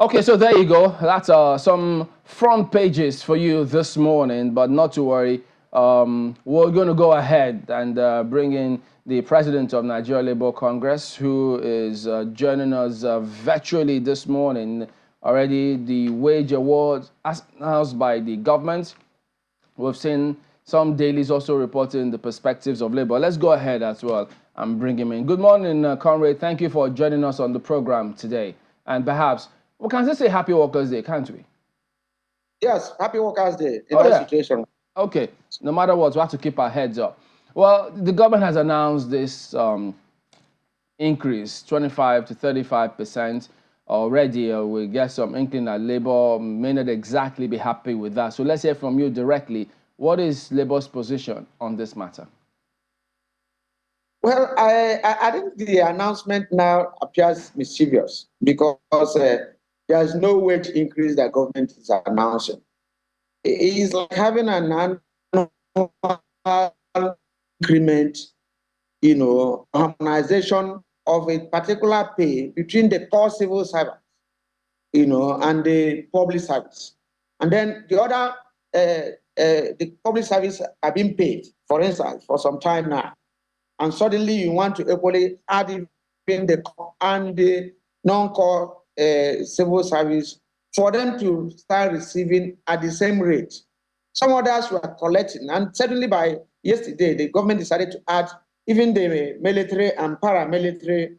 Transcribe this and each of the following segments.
Okay, so there you go. That's some front pages for you this morning, but not to worry. We're going to go ahead and bring in the president of Nigeria Labour Congress, who is joining us virtually this morning. Already, the wage award as announced by the government. We've seen some dailies also reporting the perspectives of labor. Let's go ahead as well and bring him in. Good morning, Conrad. Thank you for joining us on the program today. And perhaps we can just say Happy Workers' Day, can't we? Yes, Happy Workers' Day in Oh, that yeah. situation. Okay. No matter what, we have to keep our heads up. Well, the government has announced this increase, 25 to 35% already. We get some inkling that Labour may not exactly be happy with that. So let's hear from you directly. What is Labour's position on this matter? Well, I think the announcement now appears mischievous because there is no wage increase that government is announcing. It is like having an annual increment, harmonization of a particular pay between the core civil servants, and the public service. And then the public service are being paid, for instance, for some time now. And suddenly you want to equally add in the core and the non-core civil service for them to start receiving at the same rate. Some others were collecting, and suddenly by yesterday, the government decided to add even the military and paramilitary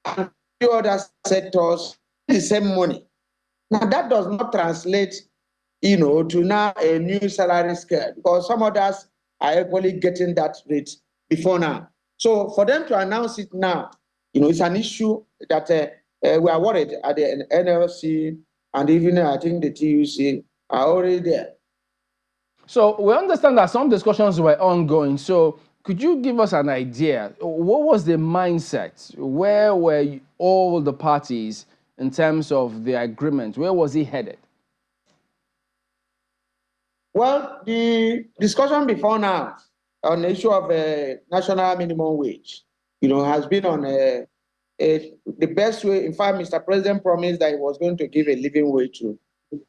and few other sectors the same money. Now that does not translate, to now a new salary scale because some others are equally getting that rate before now. So for them to announce it now, it's an issue that we are worried at the NLC and even I think the TUC are already there. So we understand that some discussions were ongoing. So could you give us an idea? What was the mindset? Where were all the parties in terms of the agreement? Where was it headed? Well, the discussion before now on the issue of a national minimum wage, has been on the best way. In fact, Mr. President promised that he was going to give a living wage to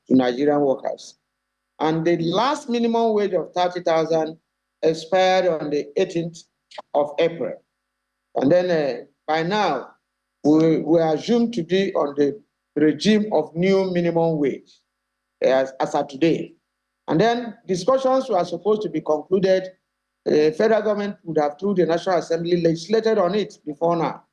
Nigerian workers. And the last minimum wage of 30,000 expired on the 18th of April. And then by now, we assume to be on the regime of new minimum wage as of today. And then discussions were supposed to be concluded. The federal government would have, through the National Assembly, legislated on it before now.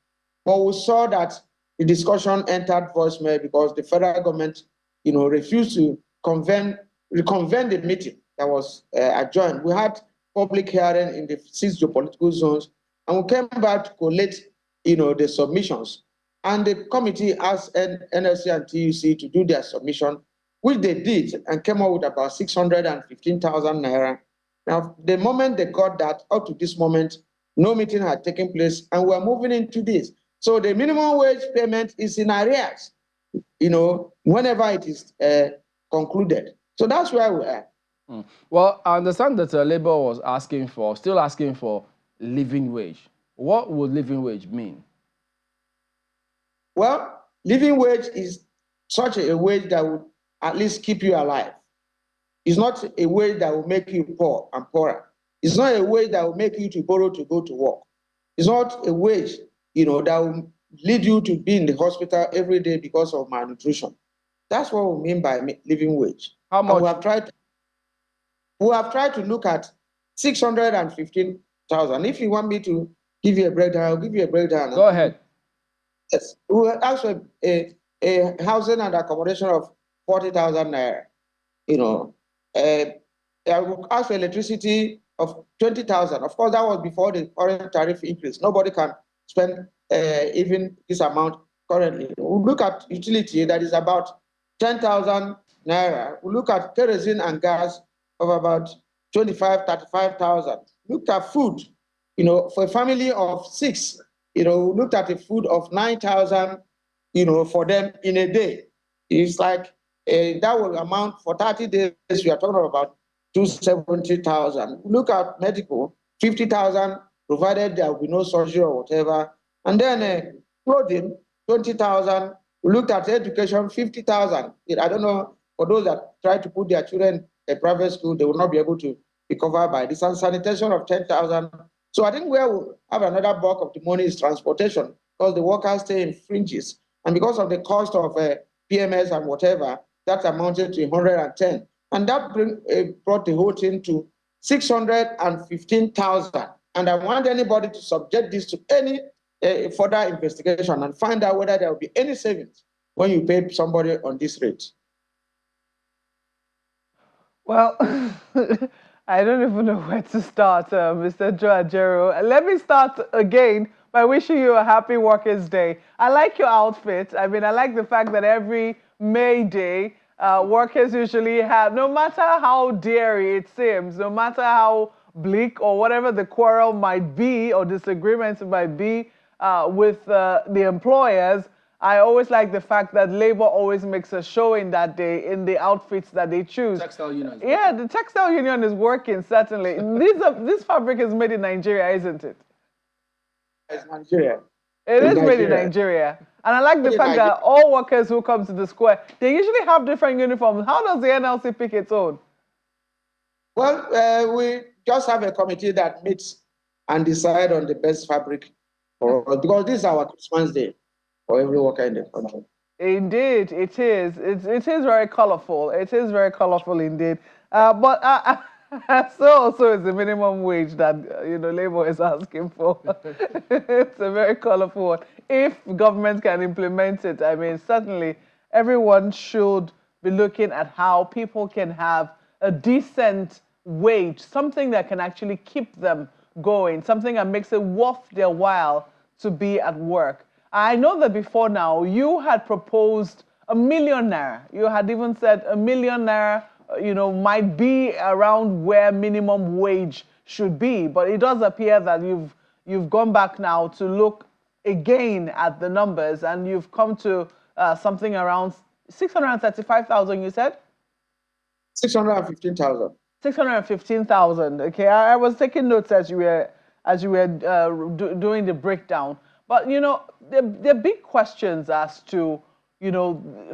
But we saw that the discussion entered voicemail because the federal government, refused to reconvene the meeting that was adjourned. We had public hearing in the 6 geopolitical zones, and we came back to collate, the submissions. And the committee asked NLC and TUC to do their submission, which they did and came up with about 615,000 naira. Now, the moment they got that, up to this moment, no meeting had taken place, and we're moving into this. So the minimum wage payment is in arrears, whenever it is concluded. So that's where we are. Well, I understand that Labour was still asking for living wage. What would living wage mean? Well, living wage is such a wage that would at least keep you alive. It's not a wage that will make you poor and poorer. It's not a wage that will make you to borrow to go to work. It's not a wage, that will lead you to be in the hospital every day because of malnutrition. That's what we mean by living wage. How much? And we have tried to look at 615,000. If you want me to give you a breakdown, I'll give you a breakdown. Go ahead. Yes, we will ask for a housing and accommodation of 40,000 naira. I will ask for electricity of 20,000. Of course, that was before the current tariff increase. Nobody can spend even this amount currently. We look at utility that is about 10,000 naira. We look at kerosene and gas of about 25, 35,000. Look at food, for a family of 6. We looked at a food of 9,000, for them in a day. It's like that will amount for 30 days. We are talking about 270,000. Look at medical, 50,000, provided there will be no surgery or whatever. And then clothing, 20,000, We looked at education, 50,000. I don't know, for those that try to put their children in a private school, they will not be able to be covered by this. And sanitation of 10,000. So I think where we have another bulk of the money is transportation, because the workers stay in fringes. And because of the cost of PMS and whatever, that amounted to 110. And that brought the whole thing to 615,000. And I want anybody to subject this to any further investigation and find out whether there will be any savings when you pay somebody on this rate. Well, I don't even know where to start, Mr. Ajaero. Let me start again by wishing you a happy Workers' Day. I like your outfit. I mean, I like the fact that every May Day, workers usually have, no matter how deary it seems, no matter how bleak or whatever the quarrel might be or disagreements might be with the employers, I always like the fact that Labour always makes a showing that day in the outfits that they choose. Textile union. Yeah, the textile union is working, certainly. This fabric is made in Nigeria, isn't it? It's Nigeria. It is made in Nigeria. And I like the fact that all workers who come to the square, they usually have different uniforms. How does the NLC pick its own? Well, we just have a committee that meets and decide on the best fabric for us, because this is our Christmas day for every worker in the country. Indeed, it is. It is very colorful. It is very colorful indeed. But so also is the minimum wage that Labour is asking for. It's a very colorful one. If government can implement it, I mean, certainly everyone should be looking at how people can have a decent wage, something that can actually keep them going, something that makes it worth their while to be at work. I know that before now, you had proposed ₦1 million. You had even said ₦1 million, might be around where minimum wage should be. But it does appear that you've gone back now to look again at the numbers, and you've come to something around 635,000, you said? 615,000. 615,000. Okay, I was taking notes as you were doing the breakdown. But there are big questions as to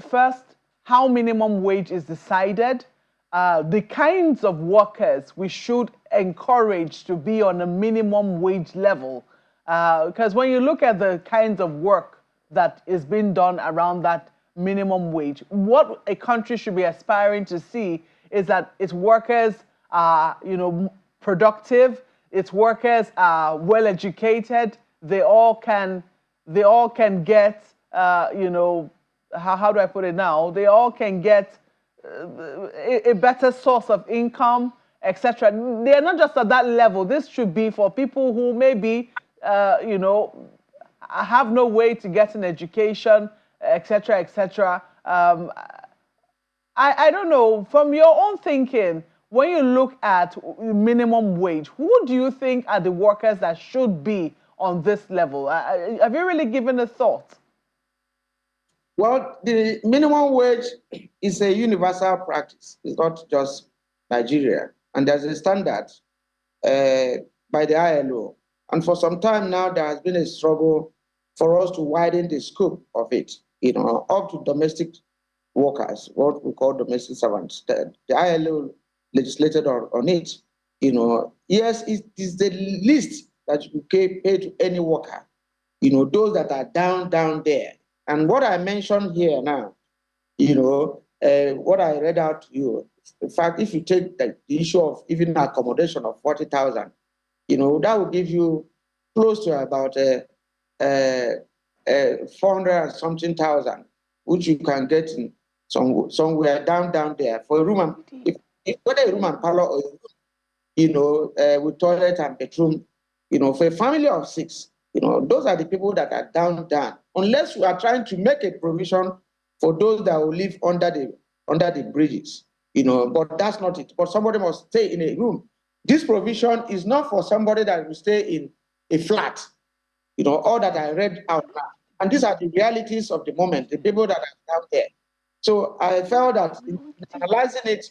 first, how minimum wage is decided, the kinds of workers we should encourage to be on a minimum wage level, because when you look at the kinds of work that is being done around that minimum wage, what a country should be aspiring to see is that its workers are, productive, its workers are well educated, they all can get, how do I put it now? They all can get a better source of income, etc. They are not just at that level. This should be for people who maybe, have no way to get an education, etc., etc. I don't know, from your own thinking, when you look at minimum wage, who do you think are the workers that should be on this level? Have you really given a thought? Well, the minimum wage is a universal practice. It's not just Nigeria. And there's a standard by the ILO. And for some time now, there has been a struggle for us to widen the scope of it, up to domestic workers, what we call domestic servants. The ILO legislated on it. Yes, it is the least that you pay to any worker, those that are down there. And what I mentioned here now, what I read out to you, in fact, if you take the issue of even accommodation of 40,000, that will give you close to about 400 and something thousand, which you can get in somewhere down there for a room and whether a room and parlor or a room, with toilet and bedroom, for a family of 6, those are the people that are down. Unless we are trying to make a provision for those that will live under the bridges, but that's not it. But somebody must stay in a room. This provision is not for somebody that will stay in a flat, all that I read out now. And these are the realities of the moment, the people that are down there. So I felt that in analyzing it,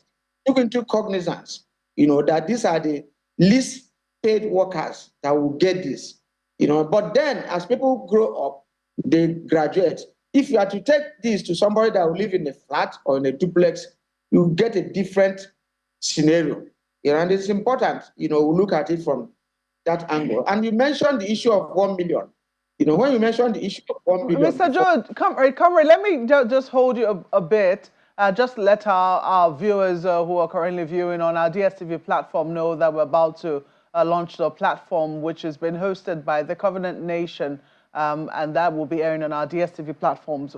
took into cognizance, that these are the least paid workers that will get this, But then as people grow up, they graduate. if you are to take this to somebody that will live in a flat or in a duplex, you get a different scenario. And it's important, we look at it from that angle. And you mentioned the issue of 1 million. When you mentioned the issue of 1 million. Mr. Joe, Comrade, let me just hold you a bit. Just let our viewers who are currently viewing on our DSTV platform know that we're about to launch the platform, which has been hosted by the Covenant Nation, and that will be airing on our DSTV platforms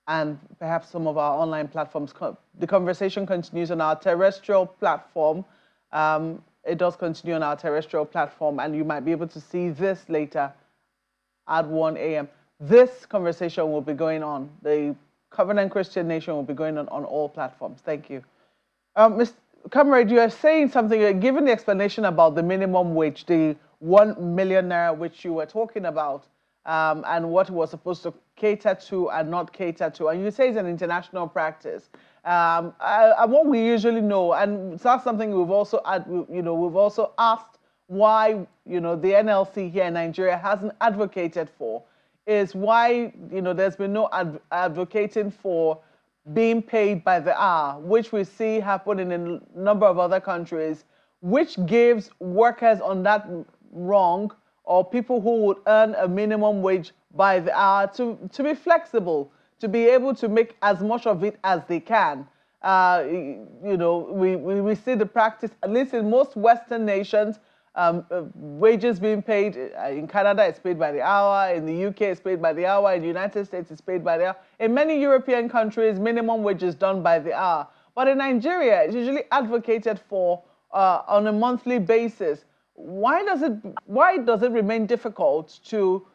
and perhaps some of our online platforms. The conversation continues on our terrestrial platform. It does continue on our terrestrial platform, and you might be able to see this later at 1 a.m. This conversation will be going on. The Covenant Christian Nation will be going on all platforms. Thank you. Mr. Comrade, you are saying something, given the explanation about the minimum wage, the 1 million naira which you were talking about, and what it was supposed to cater to and not cater to. And you say it's an international practice. And what we usually know, and that's something we've also asked why, the NLC here in Nigeria hasn't advocated for, is why, there's been no advocating for being paid by the hour, which we see happen in a number of other countries, which gives workers on that wrong, or people who would earn a minimum wage by the hour, to be flexible, to be able to make as much of it as they can. We see the practice, at least in most Western nations, wages being paid. In Canada, it's paid by the hour. In the UK, it's paid by the hour. In the United States, it's paid by the hour. In many European countries, minimum wage is done by the hour. But in Nigeria, it's usually advocated for on a monthly basis. Why does it remain difficult to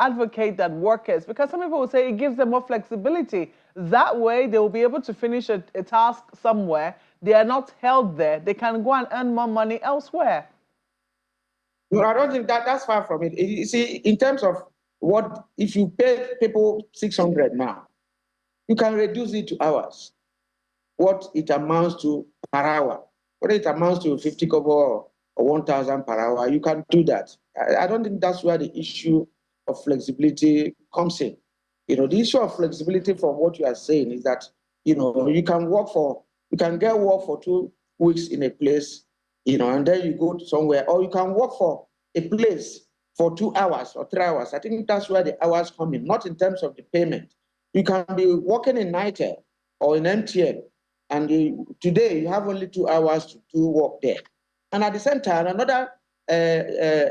advocate that workers? Because some people will say it gives them more flexibility. That way, they will be able to finish a task somewhere. They are not held there. They can go and earn more money elsewhere. No, I don't think that's far from it. You see, in terms of what, if you pay people 600 now, you can reduce it to hours. What it amounts to per hour, whether it amounts to 50 kobo or 1,000 per hour, you can do that. I don't think that's where the issue of flexibility comes in. The issue of flexibility from what you are saying is that, you can get work for 2 weeks in a place, and then you go to somewhere, or you can work for a place for 2 hours or 3 hours. I think that's where the hours come in, not in terms of the payment. You can be working in NITEL or in MTN, and today you have only 2 hours to do work there. And at the same time, another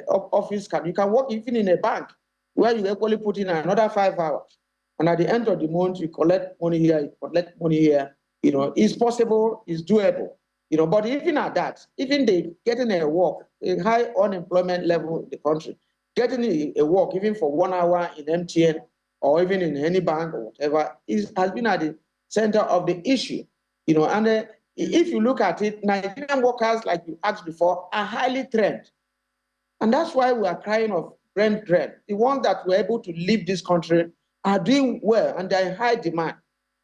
office you can work even in a bank where you equally put in another 5 hours. And at the end of the month, you collect money here, you collect money here. It's possible, it's doable. But even at that, even getting a work, a high unemployment level in the country, getting a work even for 1 hour in MTN or even in any bank or whatever has been at the center of the issue. And if you look at it, Nigerian workers, like you asked before, are highly trained. And that's why we are crying of brain drain. The ones that were able to leave this country are doing well and they're in high demand.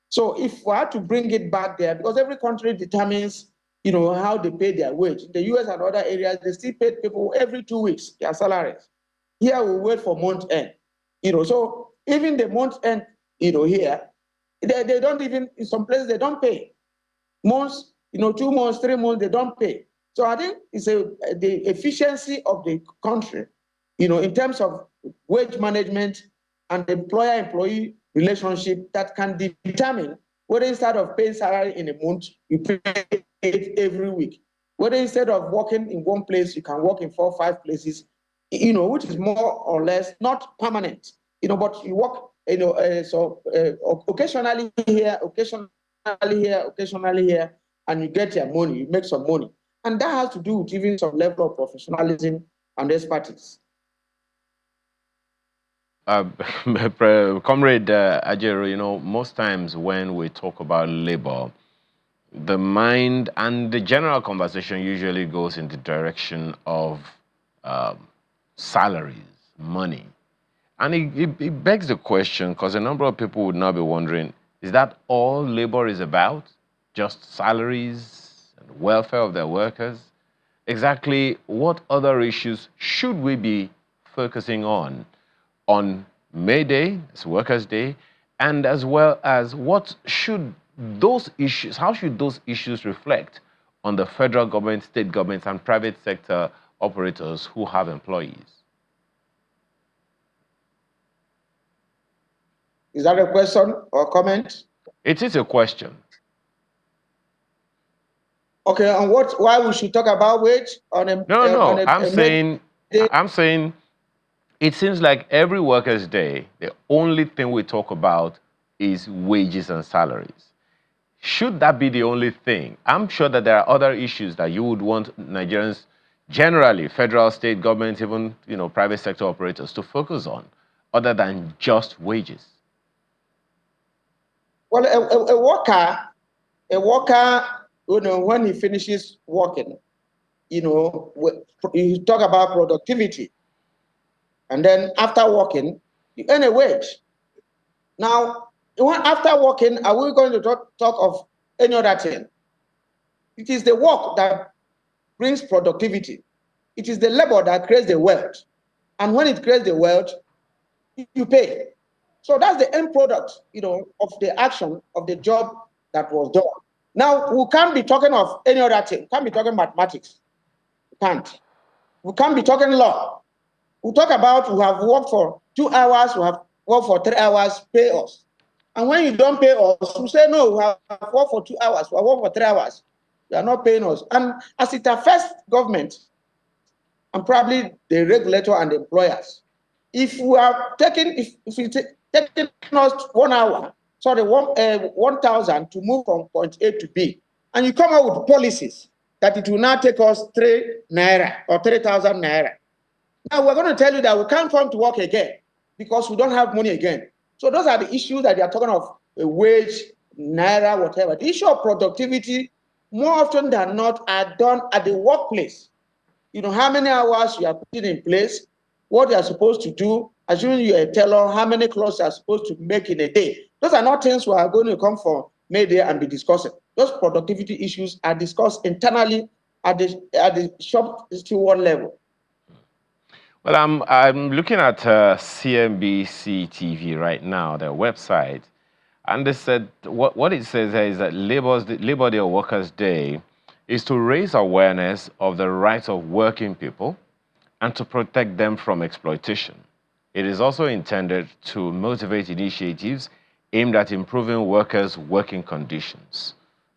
So if we are to bring it back there, because every country determines, how they pay their wage. In the US and other areas, they still pay people every 2 weeks, their salaries. Here we wait for month end. So even the month end, here, they don't even, in some places, they don't pay. Months, 2 months, 3 months, they don't pay. So I think it's the efficiency of the country, in terms of wage management and employer-employee relationship that can determine whether instead of paying salary in a month, you pay it every week. Whether instead of working in one place, you can work in 4 or 5 places, which is more or less not permanent, but you work, occasionally here, occasionally here, and you get your money, you make some money. And that has to do with even some level of professionalism and expertise. Comrade Ajaero, most times when we talk about labor, the mind and the general conversation usually goes in the direction of salaries, money. And it begs the question, because a number of people would now be wondering, is that all labor is about? Just salaries and welfare of their workers? Exactly what other issues should we be focusing on May Day, it's Workers' Day, and as well as what should those issues, how should those issues reflect on the federal government, state governments, and private sector operators who have employees? Is that a question or comment? It is a question. Okay, and why we should talk about wage on a No. I'm day? saying it seems like every Workers' Day, the only thing we talk about is wages and salaries. Should that be the only thing? I'm sure that there are other issues that you would want Nigerians, generally, federal, state government, even private sector operators, to focus on, other than just wages. Well, a worker, when he finishes working, you talk about productivity, and then after working, you earn a wage. Now, after working, are we going to talk of any other thing? It is the work that brings productivity. It is the labor that creates the wealth. And when it creates the wealth, you pay. So that's the end product, of the action of the job that was done. Now, we can't be talking of any other thing. We can't be talking mathematics. We can't. We can't be talking law. We talk about we have worked for 2 hours, we have worked for 3 hours, pay us. And when you don't pay us, we say, no, we have worked for 2 hours, we have worked for 3 hours. You are not paying us. And as it affects government and probably the regulator and the employers, if we are taking, if it's taking us 1 hour, 1,000 to move from point A to B, and you come up with policies that it will now take us 3 naira or 3,000 naira. Now we're going to tell you that we can't come to work again because we don't have money again. So those are the issues that they are talking of, a wage, naira, whatever. The issue of productivity, more often than not, are done at the workplace. How many hours you are putting in place, what you are supposed to do, assuming you're a tailor, how many clothes you are supposed to make in a day. Those are not things we are going to come for May Day and be discussing. Those productivity issues are discussed internally at the shop steward level. Well, I'm looking at CNBC TV right now, their website, and they said what it says there is that Labor Day or Workers' Day is to raise awareness of the rights of working people and to protect them from exploitation. It is also intended to motivate initiatives aimed at improving workers' working conditions.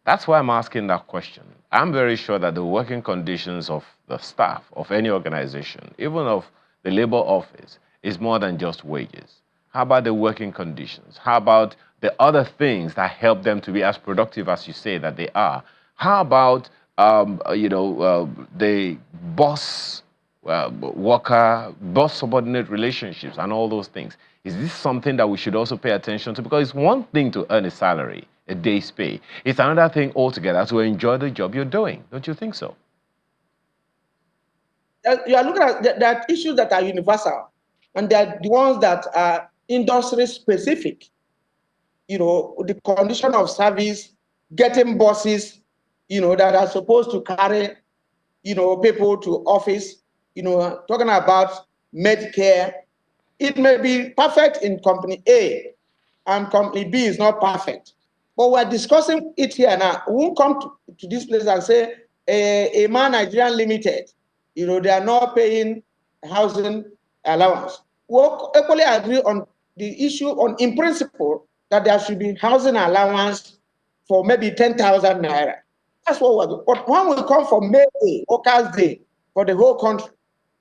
That's why I'm asking that question. I'm very sure that the working conditions of the staff of any organization, even of the labor office, is more than just wages. How about the working conditions? How about the other things that help them to be as productive as you say that they are? How about the boss boss subordinate relationships and all those things? Is this something that we should also pay attention to? Because it's one thing to earn a salary, a day's pay. It's another thing altogether to enjoy the job you're doing. Don't you think so? You are looking at there are issues that are universal, and they are the ones that are industry specific. The condition of service, getting buses, that are supposed to carry, people to office, talking about Medicare. It may be perfect in company A, and company B is not perfect. But we're discussing it here now. We won't come to this place and say, a man Nigerian Limited, they are not paying housing allowance. We'll equally agree on the issue in principle that there should be housing allowance for maybe 10,000 naira. That's what we're doing. But when we come for May Day, Workers' Day, for the whole country,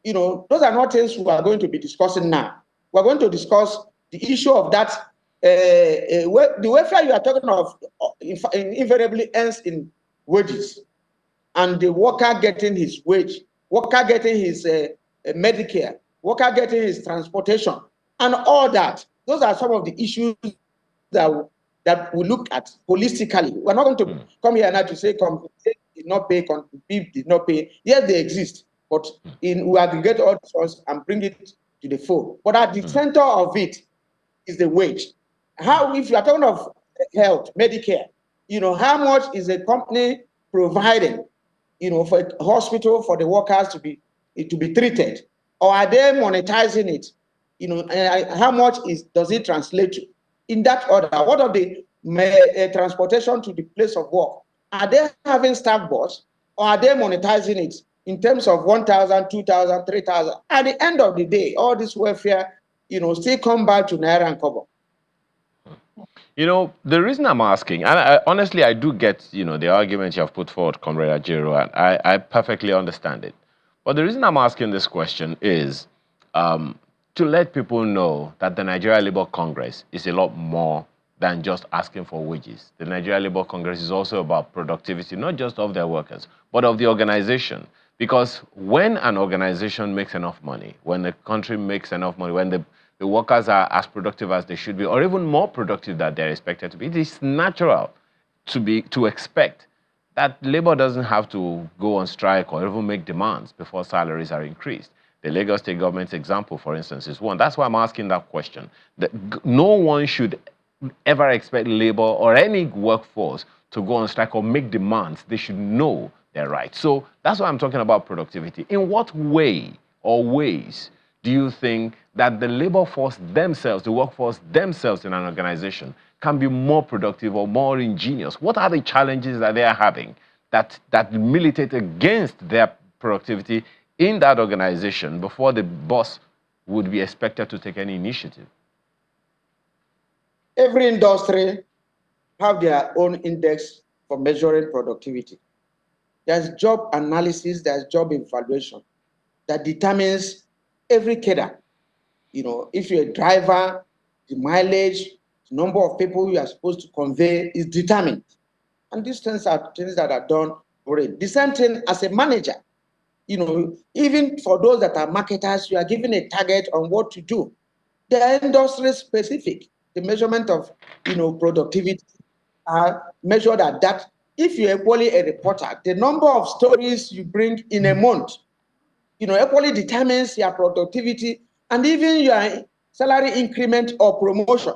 those are not things we are going to be discussing now. We're going to discuss the issue of that. The welfare you are talking of invariably ends in wages, and the worker getting his wage, worker getting his Medicare, worker getting his transportation, and all that. Those are some of the issues that we look at holistically. We're not going to come here now to say compensation did not pay, compensation did not pay. Yes, they exist, but we aggregate all the ones and bring it to the fore. But at the center of it is the wage. How, if you are talking of health, Medicare, how much is a company providing, for a hospital for the workers to be treated, or are they monetizing it? how much does it translate to? In that order, what are the transportation to the place of work? Are they having staff bus, or are they monetizing it in terms of 1,000, 2,000, 3,000? At the end of the day, all this welfare, still come back to Naira and Kobo. The reason I'm asking, and honestly, I do get, the argument you have put forward, Comrade Ajaero, and I perfectly understand it. But the reason I'm asking this question is to let people know that the Nigeria Labour Congress is a lot more than just asking for wages. The Nigeria Labour Congress is also about productivity, not just of their workers, but of the organization. Because when an organization makes enough money, when the country makes enough money, when the workers are as productive as they should be, or even more productive than they're expected to be, it is natural to expect that labor doesn't have to go on strike or even make demands before salaries are increased. The Lagos State government's example, for instance, is one. That's why I'm asking that question. No one should ever expect labor or any workforce to go on strike or make demands. They should know their rights. So that's why I'm talking about productivity. In what way or ways do you think that the labor force themselves, the workforce themselves in an organization can be more productive or more ingenious? What are the challenges that they are having that militate against their productivity in that organization before the boss would be expected to take any initiative? Every industry have their own index for measuring productivity. There's job analysis, there's job evaluation that determines every cadre. If you're a driver, the mileage, the number of people you are supposed to convey is determined. And these things are things that are done already. The same thing as a manager. Even for those that are marketers, you are given a target on what to do. They are industry specific. The measurement of, productivity are measured at that. If you're equally a reporter, the number of stories you bring in a month, equally determines your productivity and even your salary increment or promotion.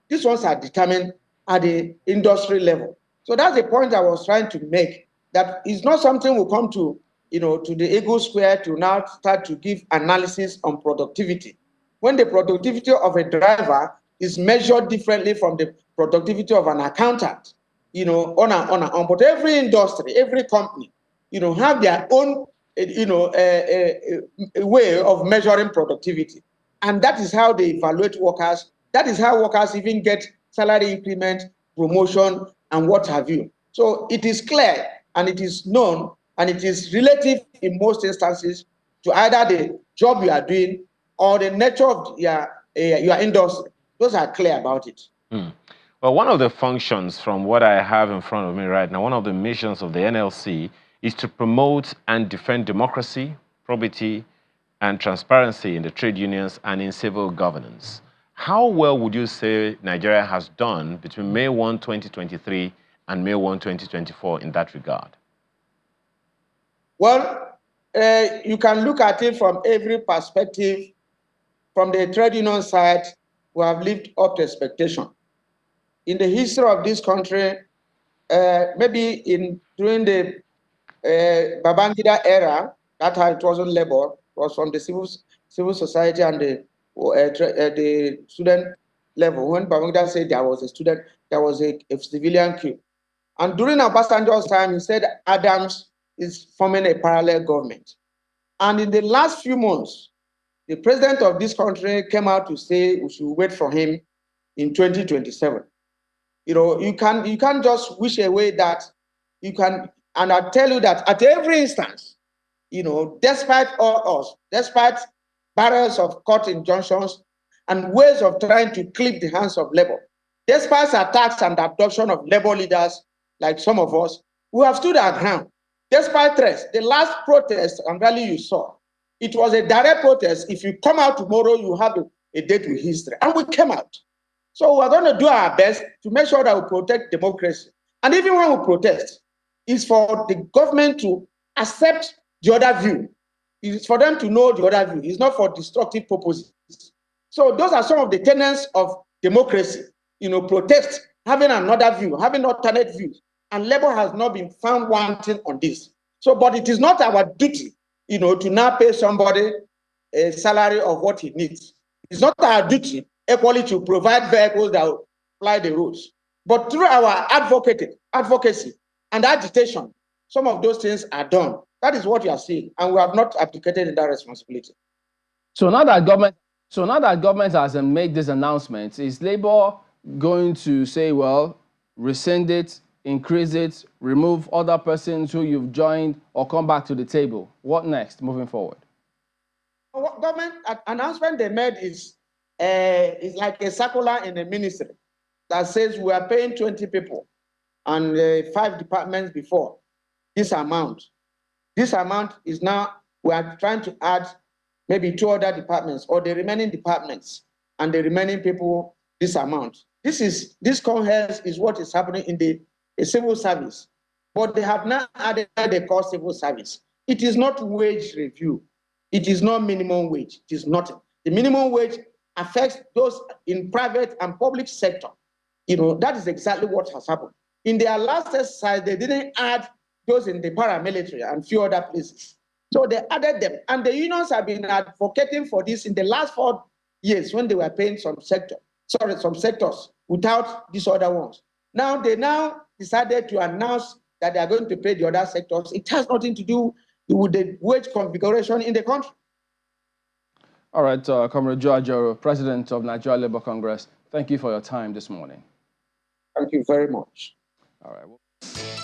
These ones are determined at the industry level. So that's the point I was trying to make, that it's not something we'll come to, to the Eagle Square to now start to give analysis on productivity. When the productivity of a driver is measured differently from the productivity of an accountant, on and on. But every industry, every company, have their own a way of measuring productivity. And that is how they evaluate workers. That is how workers even get salary increment, promotion, and what have you. So it is clear and it is known and it is relative in most instances to either the job you are doing or the nature of your industry. Those are clear about it. Well, one of the functions from what I have in front of me right now, one of the missions of the NLC is to promote and defend democracy, probity, and transparency in the trade unions and in civil governance. How well would you say Nigeria has done between May 1, 2023 and May 1, 2024 in that regard? Well, you can look at it from every perspective. From the trade union side, we have lived up to expectation. In the history of this country, maybe during the Babangida era, that time it wasn't labor, it was from the civil society and the student level. When Babangida said there was a student, there was a civilian coup. And during Obasanjo's time, he said Adams is forming a parallel government. And in the last few months, the president of this country came out to say we should wait for him in 2027. You can't just wish away that you can. And I tell you that at every instance, despite all odds, despite barriers of court injunctions and ways of trying to clip the hands of labor, despite attacks and abduction of labor leaders like some of us, we have stood our ground. Despite threats, the last protest and rally you saw, it was a direct protest. If you come out tomorrow, you have a date with history. And we came out. So we're going to do our best to make sure that we protect democracy. And even when we protest, it's for the government to accept the other view. It's for them to know the other view. It's not for destructive purposes. So those are some of the tenets of democracy. Protest, having another view, having alternate views. And labor has not been found wanting on this. So, but it is not our duty, to now pay somebody a salary of what he needs. It's not our duty equally to provide vehicles that will fly the roads. But through our advocacy and agitation, some of those things are done. That is what you are seeing, and we have not abdicated in that responsibility. So now that government has made this announcement, is Labour going to say, well, rescind it, increase it, remove other persons who you've joined, or come back to the table? What next, moving forward? What government announcement they made is like a circular in the ministry that says we are paying 20 people and 5 departments before this amount. This amount is now, we are trying to add maybe 2 other departments or the remaining departments and the remaining people this amount. This coherence is what is happening in the civil service, but they have now added the cost civil service. It is not wage review. It is not minimum wage. It is nothing. The minimum wage affects those in private and public sector. You know, that is exactly what has happened. In their last exercise, they didn't add those in the paramilitary and few other places. So they added them. And the unions have been advocating for this in the last 4 years when they were paying some sectors without these other ones. Now they decided to announce that they are going to pay the other sectors. It has nothing to do with the wage configuration in the country. All right, Comrade Ajaero, President of Nigeria Labour Congress, thank you for your time this morning. Thank you very much. All right.